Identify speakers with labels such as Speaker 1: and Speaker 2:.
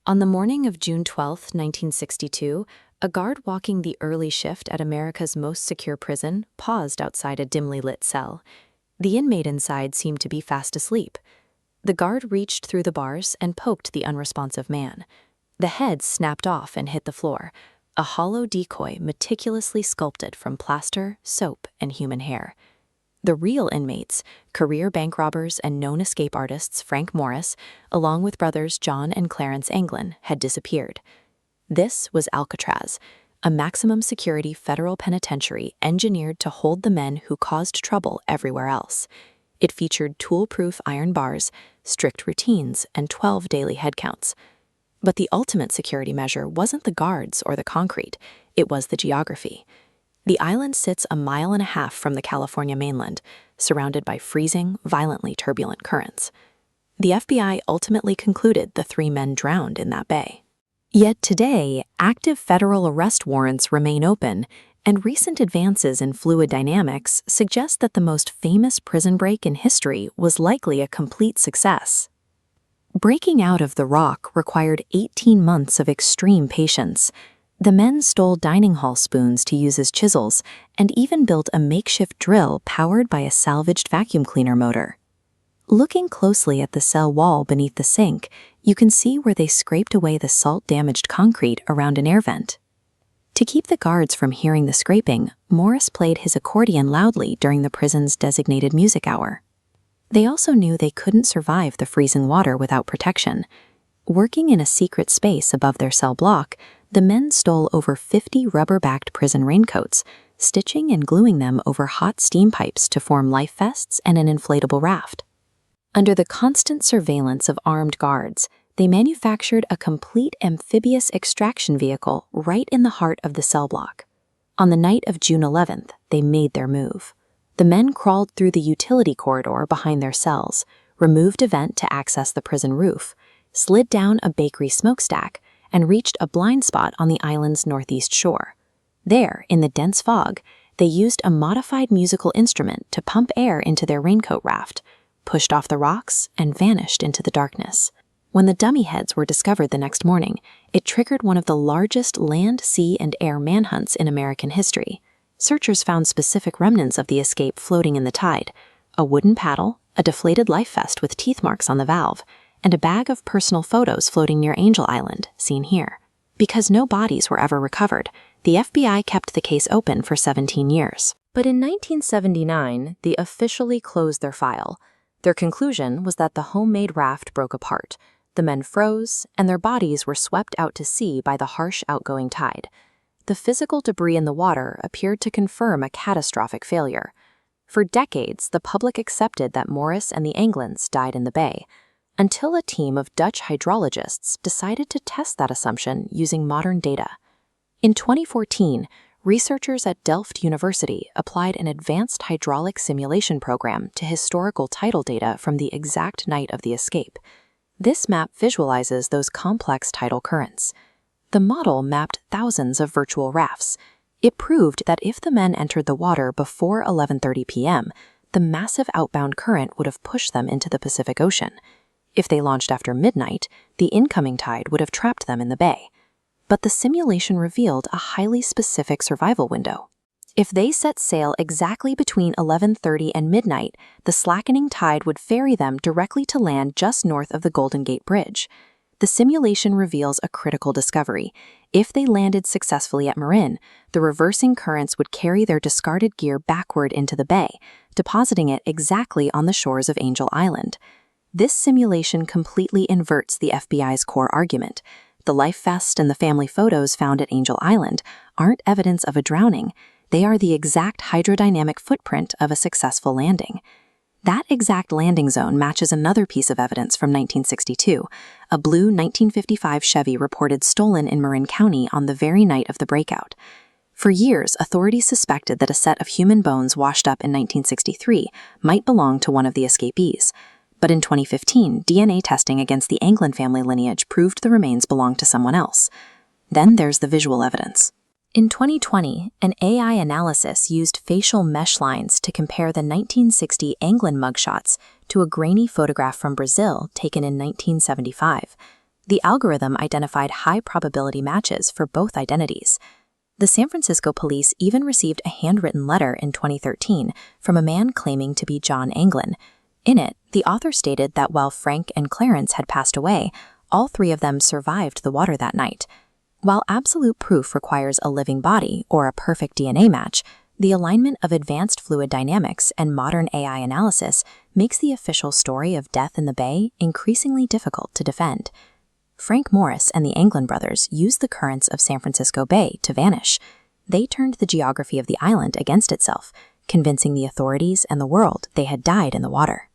Speaker 1: On the morning of June 12, 1962, a guard walking the early shift at America's most secure prison paused outside a dimly lit cell. The inmate inside seemed to be fast asleep. The guard reached through the bars and poked the unresponsive man. The head snapped off and hit the floor, a hollow decoy meticulously sculpted from plaster, soap, and human hair. The real inmates, career bank robbers and known escape artists Frank Morris, along with brothers John and Clarence Anglin, had disappeared. This was Alcatraz, a maximum security federal penitentiary engineered to hold the men who caused trouble everywhere else. It featured tool-proof iron bars, strict routines, and 12 daily headcounts. But the ultimate security measure wasn't the guards or the concrete, it was the geography. The island sits a mile and a half from the California mainland, surrounded by freezing, violently turbulent currents. The FBI ultimately concluded the 3 men drowned in that bay. Yet today, active federal arrest warrants remain open, and recent advances in fluid dynamics suggest that the most famous prison break in history was likely a complete success. Breaking out of the rock required 18 months of extreme patience. The men stole dining hall spoons to use as chisels and even built a makeshift drill powered by a salvaged vacuum cleaner motor. Looking closely at the cell wall beneath the sink, you can see where they scraped away the salt-damaged concrete around an air vent. To keep the guards from hearing the scraping, Morris played his accordion loudly during the prison's designated music hour. They also knew they couldn't survive the freezing water without protection. Working in a secret space above their cell block, the men stole over 50 rubber-backed prison raincoats, stitching and gluing them over hot steam pipes to form life vests and an inflatable raft. Under the constant surveillance of armed guards, they manufactured a complete amphibious extraction vehicle right in the heart of the cell block. On the night of June 11th, they made their move. The men crawled through the utility corridor behind their cells, removed a vent to access the prison roof, slid down a bakery smokestack, and reached a blind spot on the island's northeast shore. There, in the dense fog, they used a modified musical instrument to pump air into their raincoat raft, pushed off the rocks, and vanished into the darkness. When the dummy heads were discovered the next morning, it triggered one of the largest land, sea, and air manhunts in American history. Searchers found specific remnants of the escape floating in the tide: a wooden paddle, a deflated life vest with teeth marks on the valve, and a bag of personal photos floating near Angel Island, seen here. Because no bodies were ever recovered, the FBI kept the case open for 17 years. But in 1979, they officially closed their file. Their conclusion was that the homemade raft broke apart. The men froze, and their bodies were swept out to sea by the harsh outgoing tide. The physical debris in the water appeared to confirm a catastrophic failure. For decades, the public accepted that Morris and the Anglins died in the bay, until a team of Dutch hydrologists decided to test that assumption using modern data. In 2014, researchers at Delft University applied an advanced hydraulic simulation program to historical tidal data from the exact night of the escape. This map visualizes those complex tidal currents. The model mapped thousands of virtual rafts. It proved that if the men entered the water before 11:30 p.m., the massive outbound current would have pushed them into the Pacific Ocean. If they launched after midnight, the incoming tide would have trapped them in the bay. But the simulation revealed a highly specific survival window. If they set sail exactly between 11:30 and midnight, the slackening tide would ferry them directly to land just north of the Golden Gate Bridge. The simulation reveals a critical discovery. If they landed successfully at Marin, the reversing currents would carry their discarded gear backward into the bay, depositing it exactly on the shores of Angel Island. This simulation completely inverts the FBI's core argument. The life vest and the family photos found at Angel Island aren't evidence of a drowning. They are the exact hydrodynamic footprint of a successful landing. That exact landing zone matches another piece of evidence from 1962, a blue 1955 Chevy reported stolen in Marin County on the very night of the breakout. For years, authorities suspected that a set of human bones washed up in 1963 might belong to one of the escapees. But in 2015, DNA testing against the Anglin family lineage proved the remains belonged to someone else. Then there's the visual evidence. In 2020, an AI analysis used facial mesh lines to compare the 1960 Anglin mugshots to a grainy photograph from Brazil taken in 1975. The algorithm identified high probability matches for both identities. The San Francisco police even received a handwritten letter in 2013 from a man claiming to be John Anglin. In it, the author stated that while Frank and Clarence had passed away, all three of them survived the water that night. While absolute proof requires a living body or a perfect DNA match, the alignment of advanced fluid dynamics and modern AI analysis makes the official story of death in the bay increasingly difficult to defend. Frank Morris and the Anglin brothers used the currents of San Francisco Bay to vanish. They turned the geography of the island against itself, convincing the authorities and the world they had died in the water.